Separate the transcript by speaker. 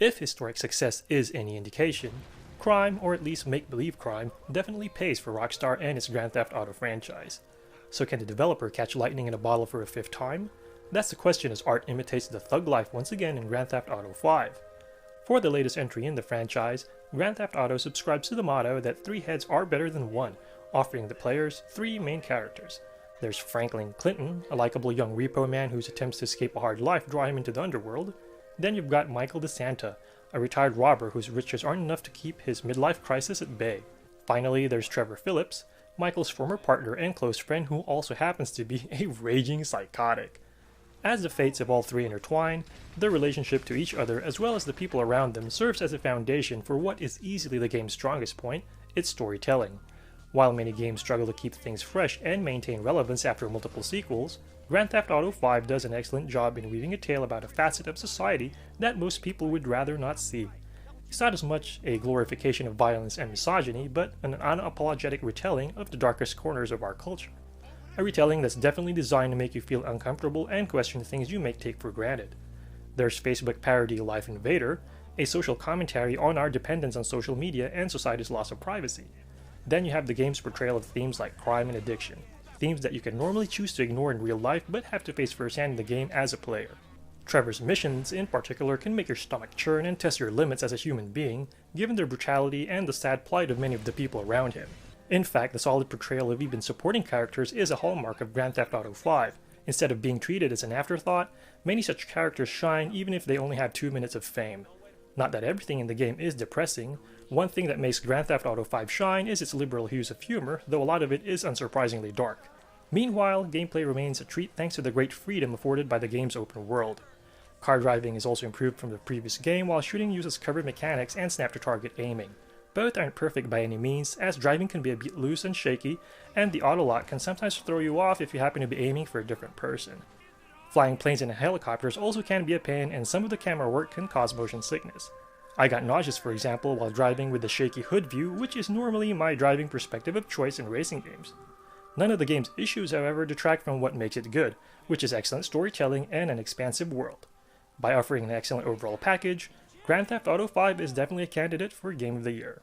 Speaker 1: If historic success is any indication, crime, or at least make-believe crime, definitely pays for Rockstar and its Grand Theft Auto franchise. So can the developer catch lightning in a bottle for a fifth time? That's the question as art imitates the thug life once again in Grand Theft Auto 5. For the latest entry in the franchise, Grand Theft Auto subscribes to the motto that 3 heads are better than 1, offering the players 3 main characters. There's Franklin Clinton, a likable young repo man whose attempts to escape a hard life draw him into the underworld. Then you've got Michael DeSanta, a retired robber whose riches aren't enough to keep his midlife crisis at bay. Finally, there's Trevor Phillips, Michael's former partner and close friend who also happens to be a raging psychotic. As the fates of all 3 intertwine, their relationship to each other as well as the people around them serves as a foundation for what is easily the game's strongest point, its storytelling. While many games struggle to keep things fresh and maintain relevance after multiple sequels, Grand Theft Auto 5 does an excellent job in weaving a tale about a facet of society that most people would rather not see. It's not as much a glorification of violence and misogyny, but an unapologetic retelling of the darkest corners of our culture. A retelling that's definitely designed to make you feel uncomfortable and question things you may take for granted. There's Facebook parody Life Invader, a social commentary on our dependence on social media and society's loss of privacy. Then you have the game's portrayal of themes like crime and addiction, themes that you can normally choose to ignore in real life but have to face firsthand in the game as a player. Trevor's missions, in particular, can make your stomach churn and test your limits as a human being, given their brutality and the sad plight of many of the people around him. In fact, the solid portrayal of even supporting characters is a hallmark of Grand Theft Auto 5. Instead of being treated as an afterthought, many such characters shine even if they only have 2 minutes of fame. Not that everything in the game is depressing. One thing that makes Grand Theft Auto 5 shine is its liberal hues of humor, though a lot of it is unsurprisingly dark. Meanwhile, gameplay remains a treat thanks to the great freedom afforded by the game's open world. Car driving is also improved from the previous game, while shooting uses cover mechanics and snap-to-target aiming. Both aren't perfect by any means, as driving can be a bit loose and shaky, and the auto-lock can sometimes throw you off if you happen to be aiming for a different person. Flying planes and helicopters also can be a pain, and some of the camera work can cause motion sickness. I got nauseous, for example, while driving with the shaky hood view, which is normally my driving perspective of choice in racing games. None of the game's issues, however, detract from what makes it good, which is excellent storytelling and an expansive world. By offering an excellent overall package, Grand Theft Auto 5 is definitely a candidate for Game of the Year.